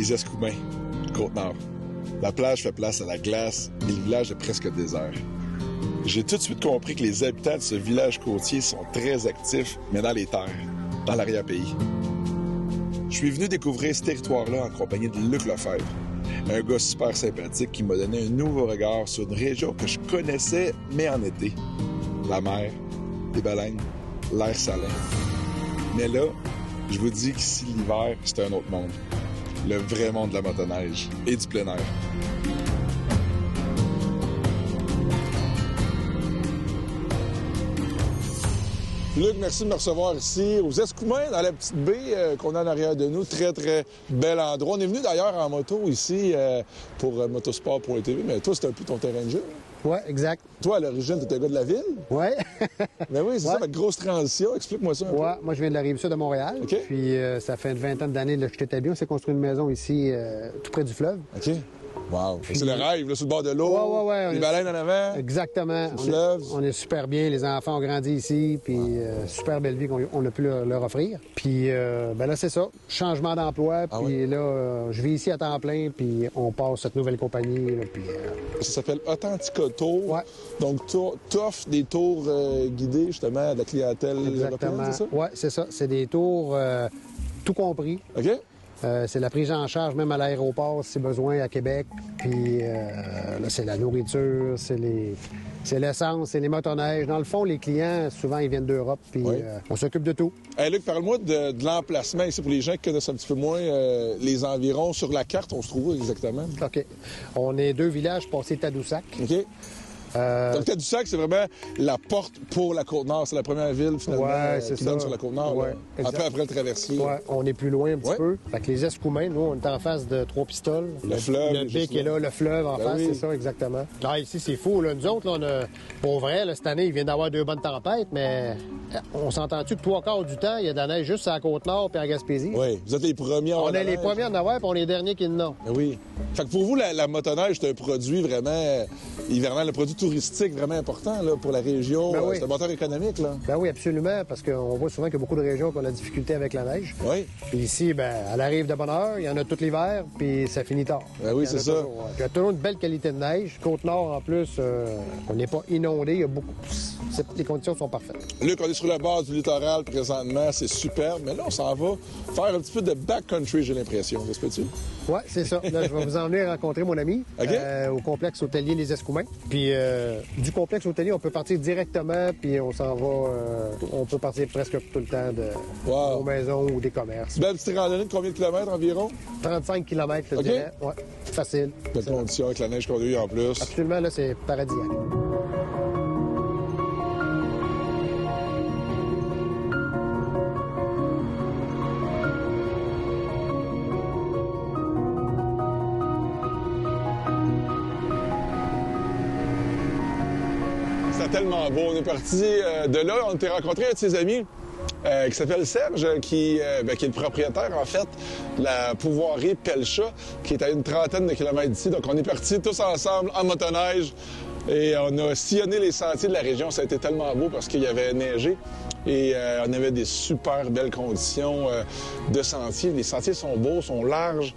Les Escoumins, Côte-Nord. La plage fait place à la glace et le village est presque désert. J'ai tout de suite compris que les habitants de ce village côtier sont très actifs, mais dans les terres, dans l'arrière-pays. Je suis venu découvrir ce territoire-là en compagnie de Luc Lefebvre, un gars super sympathique qui m'a donné un nouveau regard sur une région que je connaissais, mais en été. La mer, les baleines, l'air salin. Mais là, je vous dis qu'ici, l'hiver, c'est un autre monde. Le vrai monde de la motoneige et du plein air. Luc, merci de me recevoir ici aux Escoumins, dans la petite baie qu'on a en arrière de nous. Très, très bel endroit. On est venu d'ailleurs en moto ici pour Motosport pour les TV, mais toi, c'est un peu ton terrain de jeu. Oui, exact. Toi, à l'origine, tu es un gars de la ville? Oui. Mais oui, c'est ça, votre grosse transition. Explique-moi ça un peu. Oui, moi, je viens de la Rive-Sud de Montréal. OK. Puis ça fait une vingtaine d'années que je suis établi. On s'est construit une maison ici, tout près du fleuve. OK. Wow. C'est le rêve, là, sur le bord de l'eau. Oui. Les baleines en avant. Exactement. Le fleuve. On est super bien. Les enfants ont grandi ici. Puis super belle vie qu'on a pu leur offrir. Puis ben là, c'est ça. Changement d'emploi. Puis là, je vis ici à temps plein. Puis on passe cette nouvelle compagnie. Là, puis, Ça s'appelle Authentica Tour. Ouais. Donc, t'offres des tours guidés, justement, à la clientèle européenne, c'est ça? Oui, c'est ça. C'est des tours tout compris. OK. C'est la prise en charge même à l'aéroport si besoin à Québec. Puis là, c'est la nourriture, c'est l'essence, c'est les motoneiges. Dans le fond, les clients, souvent, ils viennent d'Europe, puis on s'occupe de tout. Hey, Luc, parle-moi de l'emplacement ici pour les gens qui connaissent un petit peu moins les environs. Sur la carte, on se trouve où exactement? OK. On est 2 villages passés Tadoussac. OK. Donc, Tadoussac, c'est vraiment la porte pour la Côte-Nord. C'est la première ville, finalement, qui donne sur la Côte-Nord. Ouais, un peu après le traversier. Oui, on est plus loin un petit peu. Fait que les Escoumins, nous, on est en face de Trois-Pistoles. Le fleuve. Le pic est là, le fleuve en face, c'est ça, exactement. Là, ici, c'est fou. Là. Nous autres, là, on a... pour vrai, là, cette année, il vient d'avoir 2 bonnes tempêtes, mais on s'entend-tu que 3/4 du temps, il y a de la neige juste à la Côte-Nord et en Gaspésie? Oui, vous êtes les premiers en On est les premiers en avoir, puis on est les derniers qui n'ont. Oui. Fait que pour vous, la motoneige, c'est un produit vraiment hivernal, un produit touristique vraiment important là, pour la région. Ben oui. C'est un moteur économique, là. Ben oui, absolument, parce qu'on voit souvent qu'il y a beaucoup de régions qui ont de la difficulté avec la neige. Oui. Puis ici, ben, elle arrive de bonne heure, il y en a tout l'hiver, puis ça finit tard. Ben oui, c'est ça. Toujours, Puis il y a toujours une belle qualité de neige. Côte-Nord, en plus, on n'est pas inondé, il y a beaucoup... Les conditions sont parfaites. Luc, on est sur la base du littoral présentement, c'est superbe, mais là, on s'en va faire un petit peu de backcountry, j'ai l'impression. Ça se peut-tu? Oui, c'est ça. Là, je vais vous emmener rencontrer mon ami au complexe hôtelier Les Escoumins. Puis du complexe hôtelier, on peut partir directement, puis on s'en va... on peut partir presque tout le temps de nos maisons ou des commerces. Belle petite randonnée de combien de kilomètres environ? 35 km, je dirais. Oui, facile. Belle condition avec la neige qu'on a eue en plus. Absolument, là, c'est paradisiaque. Tellement beau. On est parti de là. On était rencontré un de ses amis qui s'appelle Serge, qui est le propriétaire, en fait, de la pouvoirie Pelcha, qui est à une trentaine de kilomètres d'ici. Donc, on est partis tous ensemble en motoneige et on a sillonné les sentiers de la région. Ça a été tellement beau parce qu'il y avait neigé et on avait des super belles conditions de sentiers. Les sentiers sont beaux, sont larges.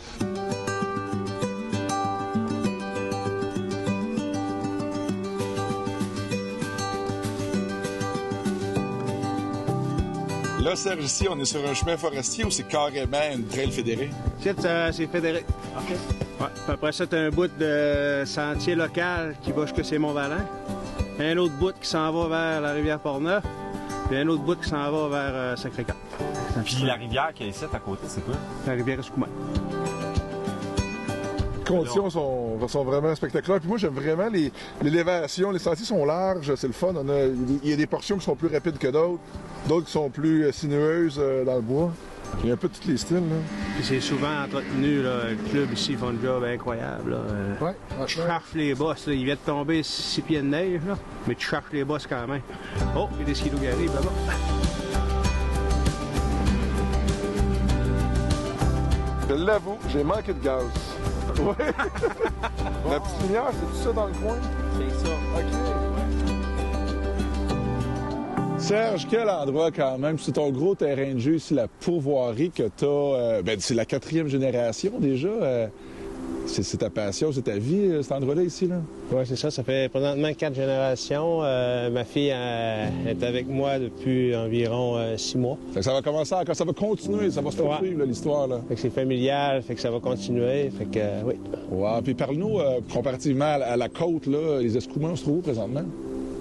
Là, Serge, ici, on est sur un chemin forestier ou c'est carrément une trail fédérée? C'est fédéré. OK. Ouais. Puis après ça, t'as un bout de sentier local qui va jusqu'à Saint-Mont-Valant. Un autre bout qui s'en va vers la rivière Port-Neuf. Puis un autre bout qui s'en va vers Sacré-Cœur. Puis la rivière qui est ici à côté, c'est quoi? La rivière Escoumins. Les conditions sont vraiment spectaculaires. Puis moi, j'aime vraiment l'élévation. Les sentiers sont larges, c'est le fun. Il y a des portions qui sont plus rapides que d'autres qui sont plus sinueuses dans le bois. Il y a un peu de tous les styles. Là. Puis c'est souvent entretenu. Là. Le club ici, ils font un job incroyable. Là. Tu cherches les bosses. Là. Il vient de tomber 6 pieds de neige, là. Mais tu cherches les bosses quand même. Oh, il y a des skidoo qui arrivent là-bas. Je l'avoue, j'ai manqué de gaz. Oui. La petite lumière, c'est tout ça dans le coin? C'est ça. OK. Serge, quel endroit quand même. C'est ton gros terrain de jeu ici, la pourvoirie que tu as. C'est la 4e génération déjà. C'est ta passion, c'est ta vie, cet endroit-là ici, là? Oui, c'est ça. Ça fait présentement 4 générations. Ma fille est avec moi depuis environ 6 mois. Fait que ça va commencer encore, ça va continuer, ça va se poursuivre, l'histoire, là. Fait que c'est familial, fait que ça va continuer, fait que oui. Wow. Puis parle-nous, comparativement à la côte, là, les Escoumins, on se trouve où présentement?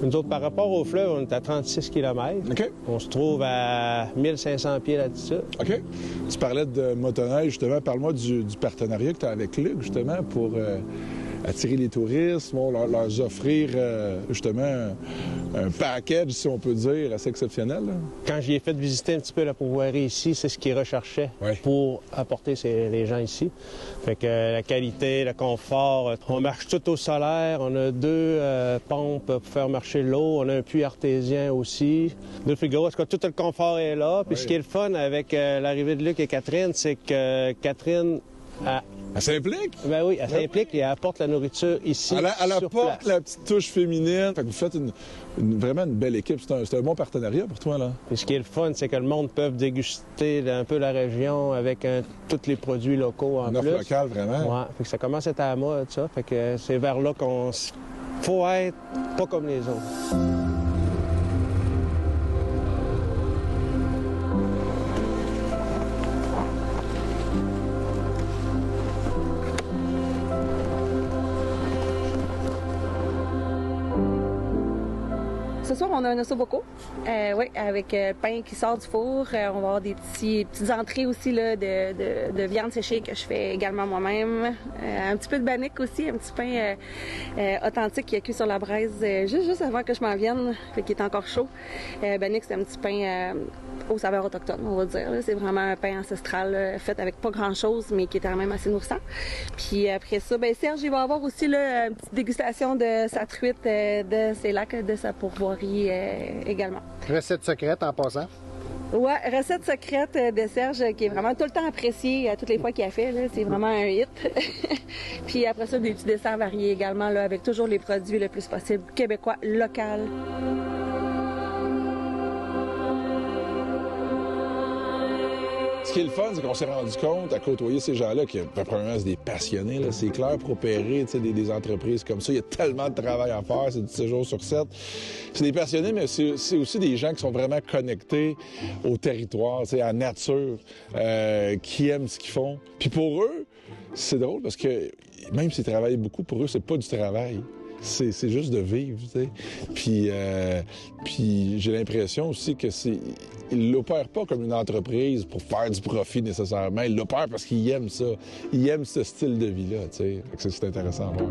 Nous autres, par rapport au fleuve, on est à 36 km. OK. On se trouve à 1500 pieds d'altitude. OK. Tu parlais de motoneige, justement. Parle-moi du partenariat que tu as avec Luc, justement, pour attirer les touristes, leur offrir, justement, un package, si on peut dire, assez exceptionnel, là. Quand j'y ai fait visiter un petit peu la pourvoirie ici, c'est ce qu'ils recherchaient pour apporter les gens ici. Fait que la qualité, le confort, on marche tout au solaire, on a 2 pompes pour faire marcher l'eau, on a un puits artésien aussi, 2 frigos. En tout cas, tout le confort est là. Puis ce qui est le fun avec l'arrivée de Luc et Catherine, c'est que Catherine Elle s'implique? Ben oui, elle s'implique et elle apporte la nourriture ici. Elle sur apporte place. la petite touche féminine. Fait que vous faites vraiment une belle équipe. C'est un bon partenariat pour toi, là. Et ce qui est le fun, c'est que le monde peut déguster un peu la région avec tous les produits locaux en Une offre plus. locale, vraiment. Ouais, fait que ça commence à être à la mode, ça. Fait que c'est vers là qu'on faut être pas comme les autres. Ce soir, on a un ossobuco, oui, avec pain qui sort du four. On va avoir des petites entrées aussi là, de viande séchée que je fais également moi-même. Un petit peu de bannique aussi, un petit pain authentique qui est cuit sur la braise juste avant que je m'en vienne, qui est encore chaud. Bannique, c'est un petit pain aux saveurs autochtones, on va dire. C'est vraiment un pain ancestral fait avec pas grand-chose, mais qui est quand même assez nourrissant. Puis après ça, ben Serge, il va avoir aussi là, une petite dégustation de sa truite, de ses lacs, de sa pourvoirie également. Recette secrète en passant. Ouais, recette secrète de Serge qui est vraiment tout le temps appréciée à toutes les fois qu'il a fait. Là. C'est vraiment un hit. Puis après ça, des petits desserts variés également, là, avec toujours les produits le plus possible québécois, local. Ce qui est le fun, c'est qu'on s'est rendu compte, à côtoyer ces gens-là, que premièrement, c'est des passionnés, là. C'est clair pour opérer des entreprises comme ça. Il y a tellement de travail à faire, c'est du 7 jours sur 7. C'est des passionnés, mais c'est aussi des gens qui sont vraiment connectés au territoire, à la nature, qui aiment ce qu'ils font. Puis pour eux, c'est drôle parce que même s'ils travaillent beaucoup, pour eux, c'est pas du travail. C'est juste de vivre, tu sais. Puis j'ai l'impression aussi que ils l'opèrent pas comme une entreprise pour faire du profit nécessairement. Ils l'opèrent parce qu'ils aiment ça. Ils aiment ce style de vie-là, tu sais. C'est intéressant à voir.